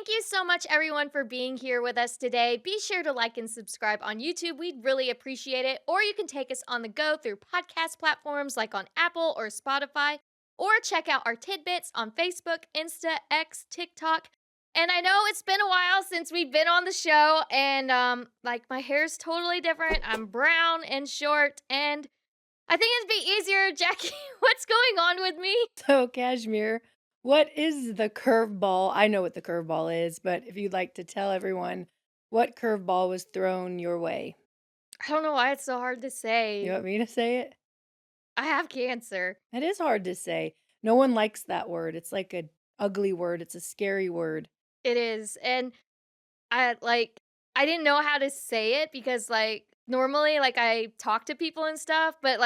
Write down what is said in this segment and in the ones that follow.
Thank you so much, everyone, for being here with us today. Be sure to like and subscribe on YouTube. We'd really appreciate it. Or you can take us on the go through podcast platforms like on Apple or Spotify, or check out our tidbits on Facebook, Insta, X, TikTok. And I know it's been a while since we've been on the show, and my hair's totally different. I'm brown and short, and I think it'd be easier, Jackie. What's going on with me? So, Kashmir, what is the curveball? I know what the curveball is, but if you'd like to tell everyone what curveball was thrown your way, I don't know why it's so hard to you say. want me to say it? I have cancer. It is hard to say. No one likes that word. It's like a ugly word. It's a scary word. It is. And I didn't know how to say it because normally I talk to people and stuff, but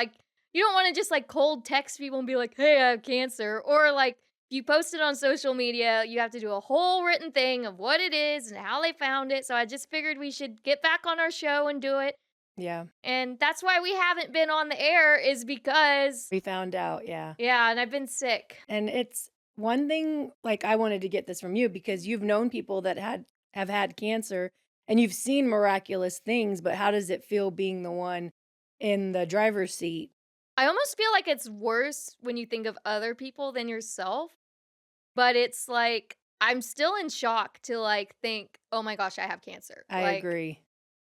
you don't want to just cold text people and be like, "Hey, I have cancer." Or you post it on social media, you have to do a whole written thing of what it is and how they found it. So I just figured we should get back on our show and do it. Yeah, And that's why we haven't been on the air is because we found out. Yeah. yeah, and I've been sick. And it's one thing, like, I wanted to get this from you because you've known people that have had cancer and you've seen miraculous things, but how does it feel being the one in the driver's seat? I almost feel like it's worse when you think of other people than yourself, but it's I'm still in shock to think, "Oh my gosh, I have cancer." I agree.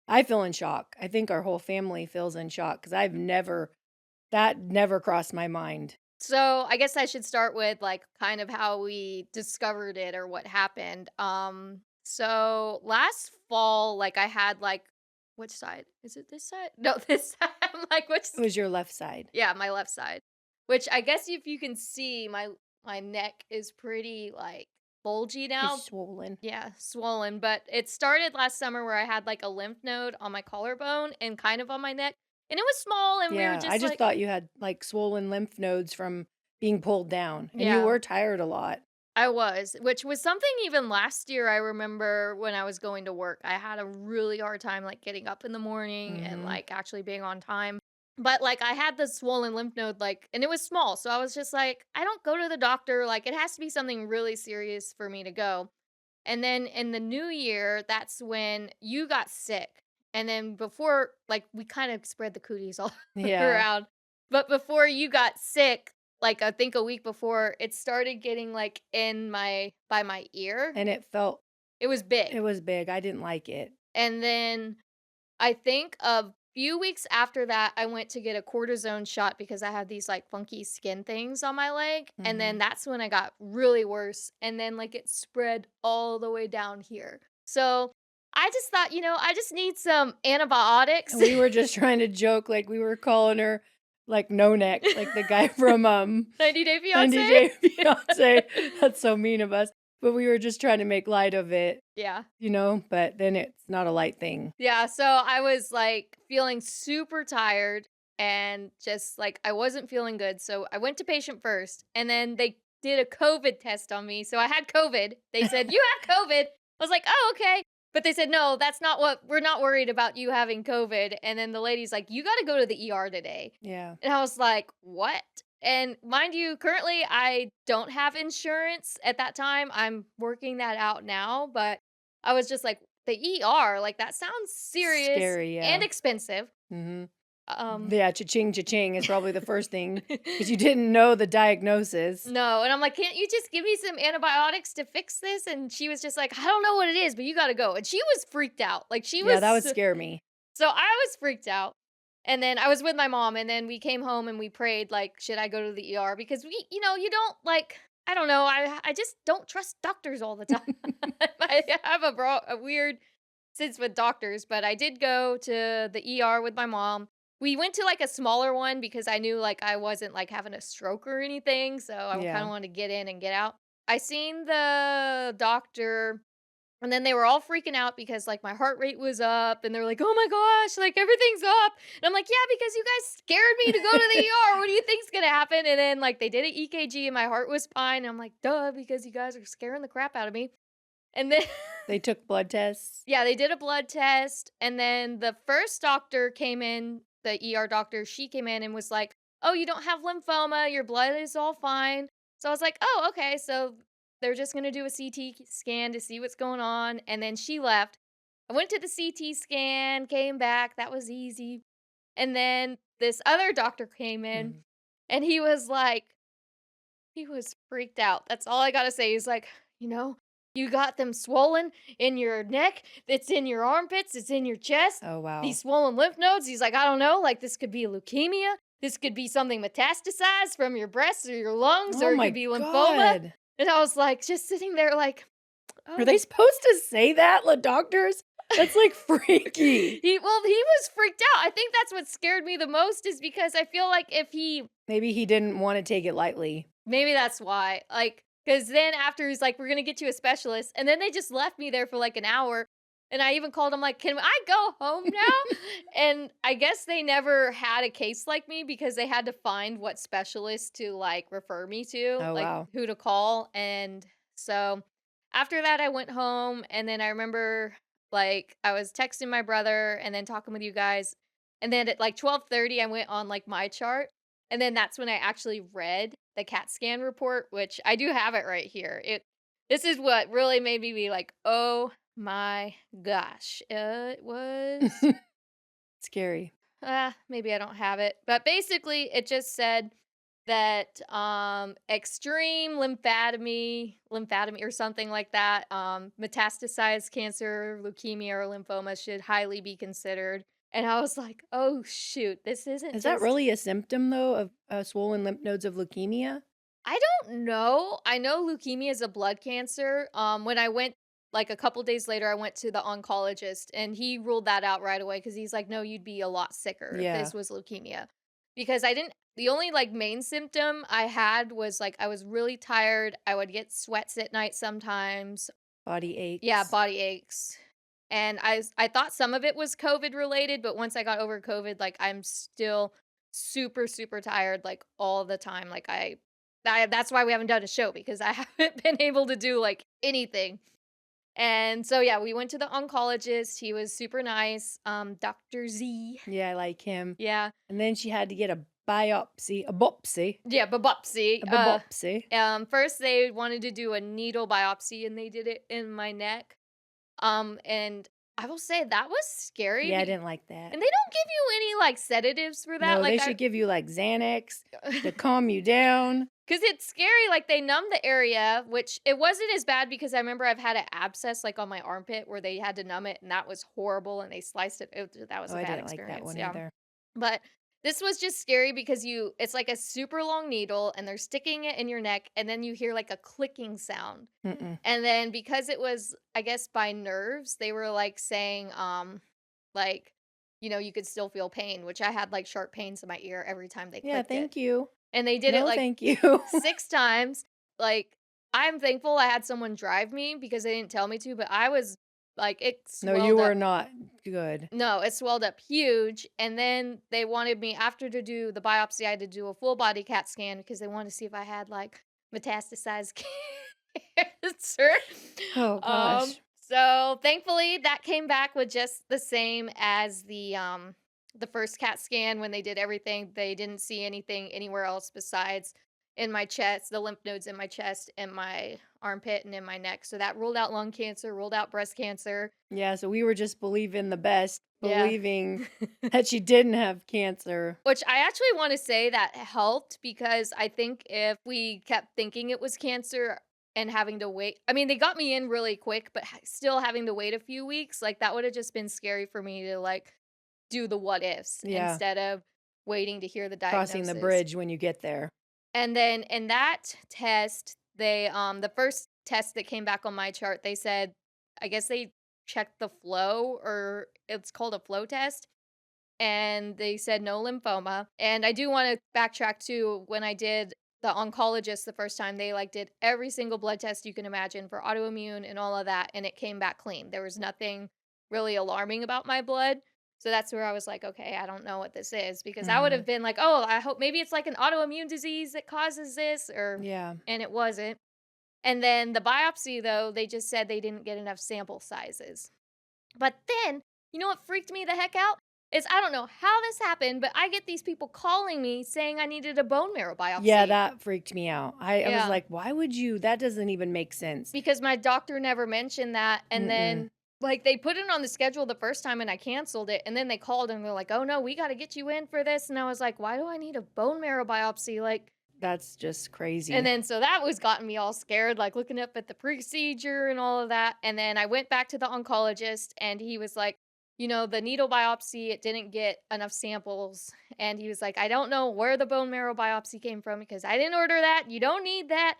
I feel in shock. I think our whole family feels in shock because that never crossed my mind. So I guess I should start with kind of how we discovered it or what happened. So last fall, I had which side? Is it this side? No, this side. I'm like, which It was your left side. yeah, my left side. Which I guess if you can see, my neck is pretty bulgy It's now. swollen. Yeah, swollen, but it started last summer where I had a lymph node on my collarbone and kind of on my neck. And it was small and we were Yeah, I just just thought you had, like, swollen lymph nodes from being pulled down, and you yeah, were tired a lot. I was, which was something even last year I remember when I was going to work. I had a really hard time getting up in the morning and Mhm. actually being on time. But I had the swollen lymph node and it was small. So I was just like, I don't go to the doctor. It has to be something really serious for me to go. And then in the new year, that's when you got sick. And then before, we kind of spread the cooties all Yeah, around. But before you got sick, I think a week before, it started getting by my ear. and It was big. it was big, I didn't like it. And then I think a few weeks after that, I went to get a cortisone shot because I had these funky skin things on my leg. And then Mhm. that's when I got really worse. And then it spread all the way down here. So I just thought, I just need some antibiotics. And we were just trying to joke, like, we were calling her, like, No Neck, like the guy from, 90 Day 90 Fiance? Day Fiancé. That's so mean of us, but we were just trying to make light of it, Yeah. but then it's not a light thing. Yeah. So I was feeling super tired and just I wasn't feeling good. So I went to patient first and then they did a COVID test on me. So I had COVID. They said, "You have COVID." I was like, "Oh, okay." But they said, "No, that's not what we're not worried about you having COVID." And then the lady's like, "You got to go to the ER today." Yeah. And I was like, "What?" And mind you, currently I don't have insurance at that time. I'm working that out now, but I was just like, the ER, that sounds serious Scary, and yeah. expensive. Mhm. Um, Yeah, cha-ching, cha-ching is probably the first thing because you didn't know the diagnosis. no, and I'm like, "Can't you just give me some antibiotics to fix this?" And she was just like, "I don't know what it is, but you gotta go." And she was freaked out. She Yeah, that was would scare me. so I was freaked out. And then I was with my mom, and then we came home and we prayed, should I go to the ER? Because you don't I don't know, I just don't trust doctors all the time. I have a weird sense with doctors, but I did go to the ER with my mom. We went to a smaller one because I knew I wasn't having a stroke or anything, so I kind Yeah. of wanted to get in and get out. I seen the doctor and then they were all freaking out because my heart rate was up and they're like, "Oh my gosh, everything's up." And I'm like, "Yeah, because you guys scared me to go to the ER. What do you think's going to happen?" And then they did an EKG and my heart was fine. And I'm like, "Duh, because you guys are scaring the crap out of me." And then They took blood tests? yeah, they did a blood test and then the first doctor came in, the ER doctor, she came in and was like, "Oh, you don't have lymphoma. Your blood is all fine." So I was like, "Oh, okay." So they're just gonna do a CT scan to see what's going on, and then she left. I went to the CT scan, came back, that was easy, and then this other doctor came in, Mhm. and he was freaked out. That's all I gotta say. He's like, "You know, you got them swollen in your neck, it's in your armpits, it's in your chest, Oh, wow. these swollen lymph nodes." He's like, "I don't know, like, this could be leukemia, this could be something metastasized from your breasts or your lungs, Oh or it could my be lymphoma." god. And I was like, just sitting there like, Are they "Oh." supposed to say that, the doctors? That's, like, freaky. He was freaked out. I think that's what scared me the most is because I feel like if he Maybe he didn't wanna take it lightly. maybe that's why. Like, because then after he's like, "We're gonna get you a specialist," and then they just left me there for like an hour. And I even called him like, "Can I go home now?" And I guess they never had a case like me because they had to find what specialist to like refer me to, Oh, like wow. who to call. And so after that, I went home, and then I remember like I was texting my brother and then talking with you guys. And then at like 12:30, I went on like my chart, and then that's when I actually read the CAT scan report, which I do have it right here. This is what really made me be like, "Oh my gosh." It was Scary. maybe I don't have it, but basically it just said that extreme lymphatomy or something like that, metastasized cancer, leukemia or lymphoma should highly be considered. And I was like, "Oh shoot, this isn't Is that just." really a symptom, though, of, swollen lymph nodes of leukemia? I don't know. I know leukemia is a blood cancer. When I went like a couple days later, I went to the oncologist and he ruled that out right away because he's like, "No, you'd be a lot sicker if Yeah. this was leukemia." Because I didn't, the only like main symptom I had was like I was really tired. I would get sweats at night sometimes. Body Yeah, aches. body aches. And I thought some of it was COVID related, but once I got over COVID, like I'm still super, super tired like all the time. Like that's why we haven't done a show because I haven't been able to do like anything. And so yeah, we went to the oncologist. He was super nice. Dr. Z. Yeah, I like him. Yeah. And then she had to get a biopsy, a biopsy, Yeah, biopsy. a biopsy. First they wanted to do a needle biopsy and they did it in my neck. And I will say that was scary Yeah, I didn't like that. and they don't give you any, like, sedatives for that, No, like, they should give you, like, Xanax to calm you down. because it's scary, like, they numb the area, which it wasn't as bad because I remember I've had an abscess, like, on my armpit where they had to numb it, and that was horrible, and they sliced it that was Oh, a I bad didn't like that experience, one yeah. either. But this was just scary because it's like a super long needle, and they're sticking it in your neck, and then you hear, like, a clicking sound. Mm-mm. And then because it was, I guess, by nerves, they were, like, saying, like, you could still feel pain, which I had, like, sharp pains in my ear every time they Yeah, clicked it. thank you. And they did it, No, like, thank you. 6 times. Like, I'm thankful I had someone drive me because they didn't tell me to, but I was like, it No, you swelled were up. not good. No, it swelled up huge, and then they wanted me after to do the biopsy, I had to do a full body CAT scan because they wanted to see if I had, like, metastasized cancer. Oh gosh. So thankfully, that came back with just the same as the first CAT scan when they did everything. They didn't see anything anywhere else besides in my chest, the lymph nodes in my chest, in my armpit, and in my neck. So that ruled out lung cancer, ruled out breast cancer. Yeah, so we were just believing the best, Yeah. believing that she didn't have cancer. Which I actually want to say that helped because I think if we kept thinking it was cancer and having to wait, I mean, they got me in really quick, but still having to wait a few weeks, like that would have just been scary for me to like do the what ifs Yeah, instead of waiting to hear the crossing the diagnosis. bridge when you get there. And then in that test, the first test that came back on my chart, they said, I guess they checked the flow, or it's called a flow test, and they said no lymphoma. And I do want to backtrack too. When I did the oncologist the first time, they like did every single blood test you can imagine for autoimmune and all of that, and it came back clean. There was nothing really alarming about my blood. So that's where I was like, okay, I don't know what this is because I would Mhm. have been like, oh, I hope maybe it's like an autoimmune disease that causes this, or Yeah. and it wasn't. And then the biopsy though, they just said they didn't get enough sample sizes. But then, you know what freaked me the heck out? is I don't know how this happened, but I get these people calling me saying I needed a bone marrow Yeah, biopsy. that freaked me out. I was Yeah, like, "Why would you? That doesn't even make sense." because my doctor never mentioned that, and Mm-mm. then, like, they put it on the schedule the first time and I canceled it, and then they called and they're like, "Oh, no, we gotta get you in for this," and I was like, "Why do I need a bone marrow biopsy?" Like, That's just and crazy. then so that was gotten me all scared, like, looking up at the procedure and all of that, and then I went back to the oncologist, and he was like, "The needle biopsy, it didn't get enough samples," and he was like, "I don't know where the bone marrow biopsy came from because I didn't order that, you don't need that."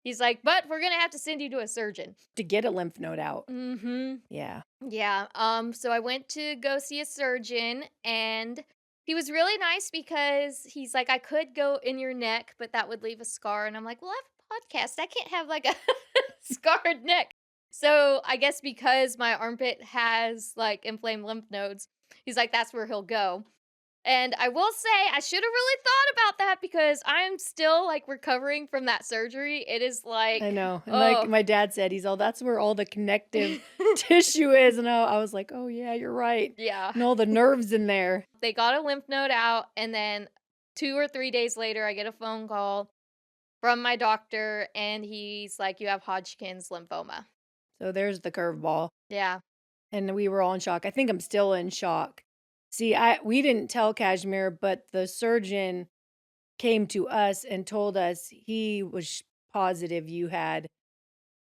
He's like, "But we're gonna have to send you to a surgeon." To get a lymph node out. Mhm. Yeah. Yeah, so I went to go see a surgeon, and he was really nice because he's like, "I could go in your neck, but that would leave a scar." And I'm like, "Well, I have a podcast. I can't have like a scarred neck." So I guess because my armpit has like inflamed lymph nodes, he's like, "That's where he'll go." And I will say, I should have really thought about that because I'm still like recovering from that surgery. It is I like, know, and like oh, my dad said, he's all, "That's where all the connective tissue is," and I was like, "Oh, yeah, you're right." yeah. And all the nerves in there. They got a lymph node out, and then 2 or 3 days later, I get a phone call from my doctor, and he's like, "You have Hodgkin's lymphoma." So there's the curveball, Yeah. and we were all in shock. I think I'm still in shock. See, we didn't tell Kashmir, but the surgeon came to us and told us he was positive you had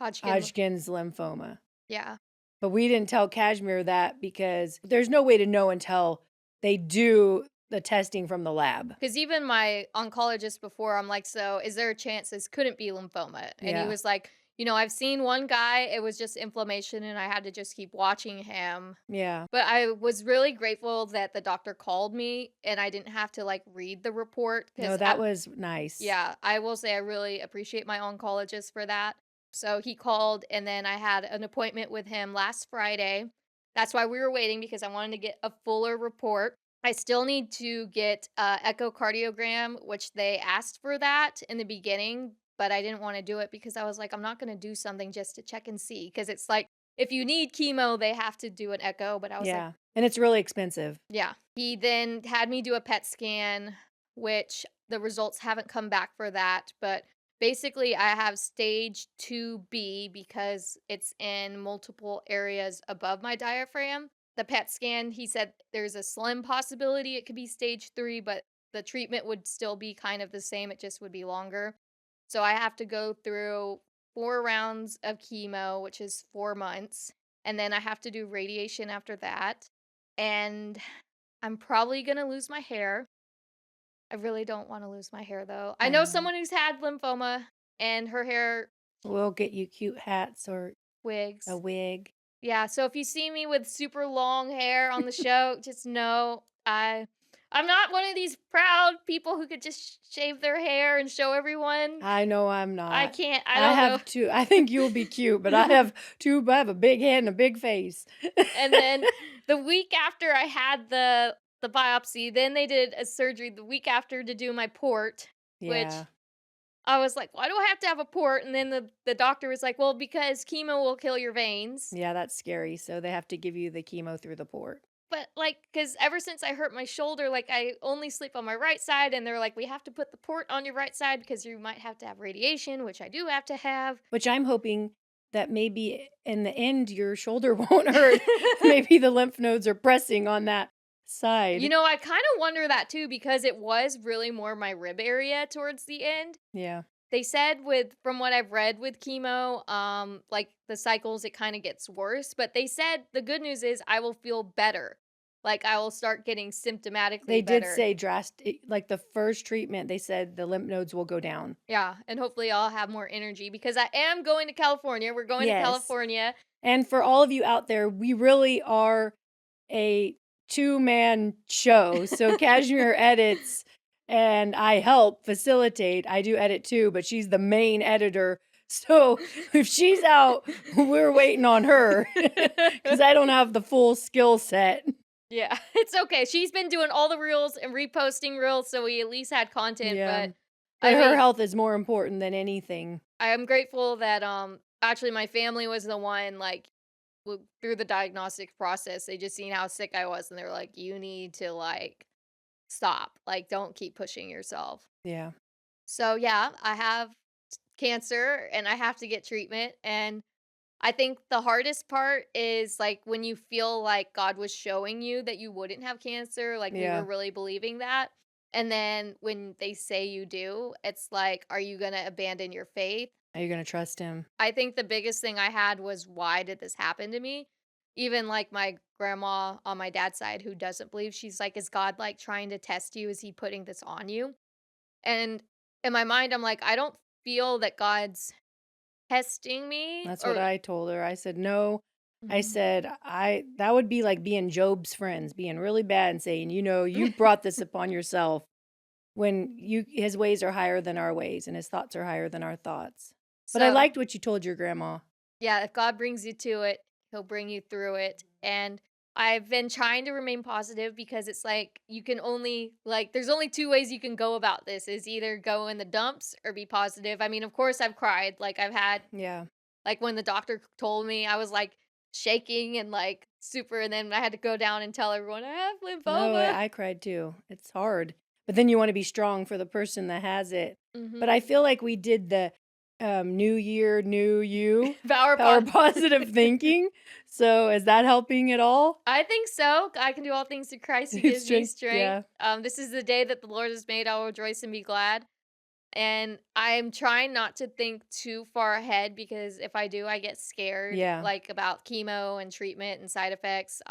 Hodgkin Hodgkin's lymphoma. yeah. But we didn't tell Kashmir that because there's no way to know until they do the testing from the lab. Because even my oncologist before, I'm like, "So, is there a chance this couldn't be lymphoma?" And he Yeah. was like, "I've seen one guy, it was just inflammation, and I had to just keep watching him." Yeah. But I was really grateful that the doctor called me, and I didn't have to, like, read the report No, because that was nice. yeah, I will say I really appreciate my oncologist for that. So he called, and then I had an appointment with him last Friday. That's why we were waiting because I wanted to get a fuller report. I still need to get echocardiogram, which they asked for that in the beginning, but I didn't want to do it because I was like, I'm not going to do something just to check and see. Because it's like, if you need chemo, they have to do an echo. But I was like, Yeah. And it's really expensive. yeah. He then had me do a PET scan, which the results haven't come back for that, but basically I have stage 2B because it's in multiple areas above my diaphragm. The PET scan, he said there's a slim possibility it could be stage 3, but the treatment would still be kind of the same, it just would be longer. So I have to go through 4 rounds of chemo, which is 4 months, and then I have to do radiation after that. And I'm probably gonna lose my hair. I really don't wanna lose my hair, though. I I know know. someone who's had lymphoma, and her hair We'll get you cute hats or a wigs. wig. Yeah, so if you see me with super long hair on the show, just know I'm not one of these proud people who could just shave their hair and show everyone. I know I'm I not. can't, I I don't know. have two. I think you'll be cute, but I have two. I have a big head and a big face. And then the week after I had the biopsy, then they did a surgery the week after to do my port, which Yeah. I was like, "Why do I have to have a port?" And then the doctor was like, "Well, because chemo will kill your veins." Yeah, that's scary. So they have to give you the chemo through the port. But, like, because ever since I hurt my shoulder, like, I only sleep on my right side, and they're like, "We have to put the port on your right side because you might have to have radiation," which I do have to have. Which I'm hoping that maybe in the end your shoulder won't hurt. Maybe the lymph nodes are pressing on that side. I kinda wonder that too because it was really more my rib area towards the end. Yeah. They said with from what I've read with chemo, like the cycles, it kind of gets worse. But they said the good news is I will feel better. Like I will start getting They symptomatically did better. say drastic, like the first treatment, they said the lymph nodes will go down. Yeah, and hopefully I'll have more energy because I am going to California. We're going to Yes. California. And for all of you out there, we really are a two-man show. So Kashmir edits and I help facilitate. I do edit too, but she's the main editor. So if she's out, we're waiting on her because I don't have the full skill set. Yeah, it's okay. She's been doing all the reels and reposting reels, so we at least had content. Yeah. But But I her mean, health is more important than anything. I am grateful that actually my family was the one like through the diagnostic process, they just seen how sick I was, and they were like, "You need to, like, stop. Like, don't keep pushing yourself." Yeah. So, yeah, I have cancer, and I have to get treatment, and I think the hardest part is, like, when you feel like God was showing you that you wouldn't have cancer, like, we were Yeah. really believing that, and then when they say you do, it's like, are you gonna abandon your faith? Are you gonna trust him? I think the biggest thing I had was, "Why did this happen to me?" Even, like, my grandma on my dad's side who doesn't believe, she's like, "Is God, like, trying to test you? Is he putting this on you?" And in my mind, I'm like, "I don't feel that God's testing me That's what or." I told her. I said, "No." I Mhm. said, "I that would be like being Job's friends, being really bad and saying, you brought this upon yourself when you his ways are higher than our ways and his thoughts are higher than our thoughts." But I So, liked what you told your grandma. yeah, if God brings you to it, he'll bring you through it, and I've been trying to remain positive because it's like you can only like there's only 2 ways you can go about this is either go in the dumps or be positive. I mean, of course I've cried, like I've had Yeah. like when the doctor told me I was like shaking and like super and then I had to go down and tell everyone I have No, lymphoma. I cried too. It's hard. But then you wanna be strong for the person that has it. But I Mhm. feel like we did the, new year, new you, Power power pause. positive thinking. So, is that helping at all? I think so. I can do all things through Christ who New gives me strength, strength. yeah. This is the day that the Lord has made. I will rejoice and be glad. And I'm trying not to think too far ahead because if I do, I get scared, Yeah. like about chemo and treatment and side effects.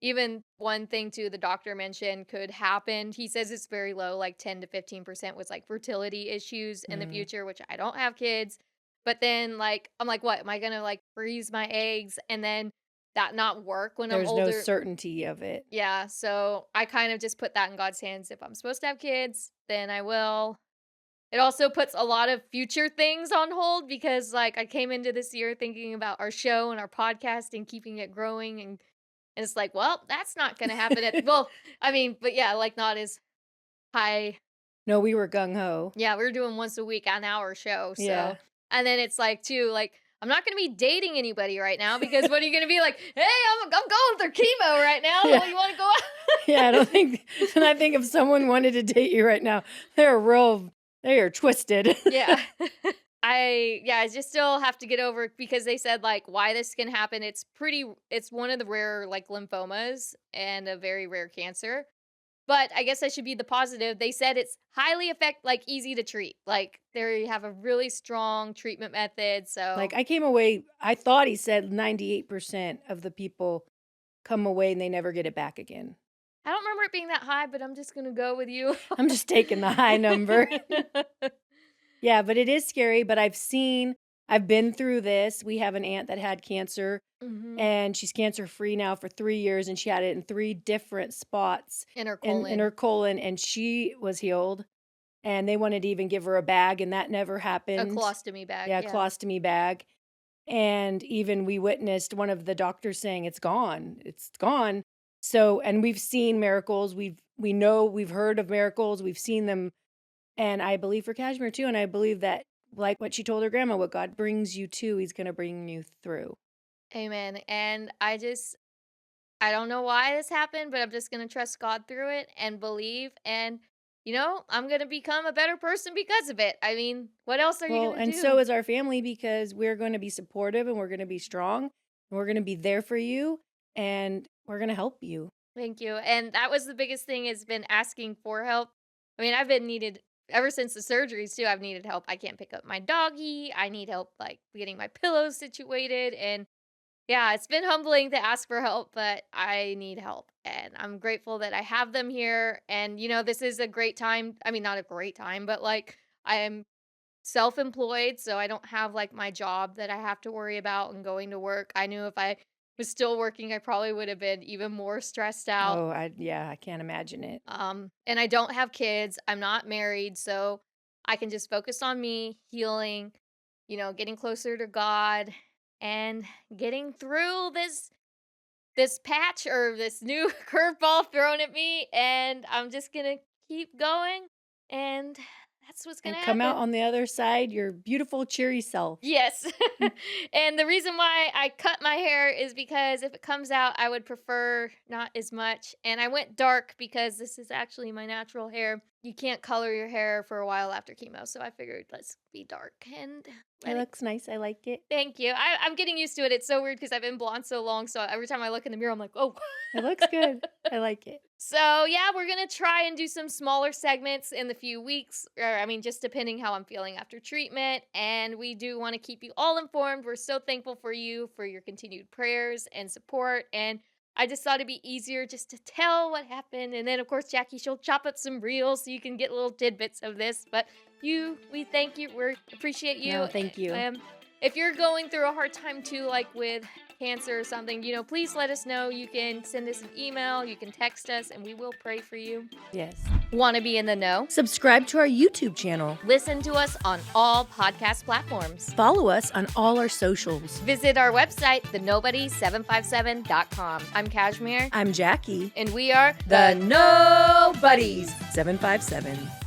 Even one thing too, the doctor mentioned could happen. He says it's very low, like 10 to 15% was like fertility issues in the Mm. future, which I don't have kids. But then, like, I'm like, what? Am I gonna like freeze my eggs and then that not work when I'm There's no older? certainty of it. Yeah. So I kind of just put that in God's hands. If I'm supposed to have kids, then I will. It also puts a lot of future things on hold because, like, I came into this year thinking about our show and our podcast and keeping it growing, and it's like, well, that's not gonna happen at well, I mean, but yeah, like, not as high. No, we were gung ho. Yeah, we are doing once a week on our show, so Yeah. and then it's like, too, like, I'm not gonna be dating anybody right now because what are you gonna be like, "Hey, I'm going through chemo right now. Yeah. Oh, you wanna go out?" Yeah, I don't think and I think if someone wanted to date you right now, they are twisted. Yeah. I just still have to get over it because they said like why this can happen. It's one of the rare like lymphomas and a very rare cancer. But I guess I should be the positive. They said it's highly like easy to treat. Like they have a really strong treatment method. Like, So I came away I thought he said 98% of the people come away and they never get it back again. I don't remember it being that high, but I'm just gonna go with you. I'm just taking the high number. Yeah, but it is scary, but I've been through this. We have an aunt that had cancer, Hmm. and she's cancer-free now for 3 years, and she had it in 3 different spots In her in colon, her colon, and she was healed, and they wanted to even give her a bag, and that never a happened. colostomy bag. Yeah, a Yeah. colostomy bag, and even we witnessed one of the doctors saying, "It's gone, it's gone." So and we've seen miracles, we know we've heard of miracles, we've seen them, and I believe for Kashmir too, and I believe that, like what she told her grandma, what God brings you to, he's gonna bring you through. Amen. And I don't know why this happened, but I'm just gonna trust God through it and believe, and, I'm gonna become a better person because of it. I mean, what else are you Well, gonna and so do? is our family because we're gonna be supportive and we're gonna be strong, and we're gonna be there for you, and we're gonna help you. Thank you, and that was the biggest thing has been asking for help. I mean, I've been needed ever since the surgeries too, I've needed help. I can't pick up my doggy, I need help, like, getting my pillows situated, and yeah, it's been humbling to ask for help, but I need help. And I'm grateful that I have them here. And, this is a great time. I mean, not a great time, but like I am self employed. So I don't have like my job that I have to worry about and going to work. I knew if I was still working, I probably would have been even more stressed out. Oh, I can't imagine it. And I don't have kids. I'm not married. So I can just focus on me, healing, getting closer to God and getting through this patch or this new curveball thrown at me, and I'm just gonna keep going, and that's what's and gonna come out happen. on the other side your beautiful, cheery self. Yes. And the reason why I cut my hair is because if it comes out, I would prefer not as much. And I went dark because this is actually my natural hair. You can't color your hair for a while after chemo, so I figured let's be dark and It let it. looks nice. I like it. Thank you. I'm getting used to it. It's so weird because I've been blonde so long, so every time I look in the mirror, I'm like, oh. It looks good. I like it. So, yeah, we're going to try and do some smaller segments in the few weeks, or I mean, just depending how I'm feeling after treatment. And we do want to keep you all informed. We're so thankful for you, for your continued prayers and support. And I just thought it'd be easier just to tell what happened. And then, of course, Jackie, she'll chop up some reels so you can get little tidbits of this. But we thank you. We appreciate you. No, thank you. If you're going through a hard time too, like with cancer or something, please let us know. You can send us an email, you can text us, and we will pray for you. Yes. Want to be in the know? Subscribe to our YouTube channel. Listen to us on all podcast platforms. Follow us on all our socials. Visit our website, thenobody757.com. I'm Kashmir. I'm Jackie. And we are The Nobodies 757.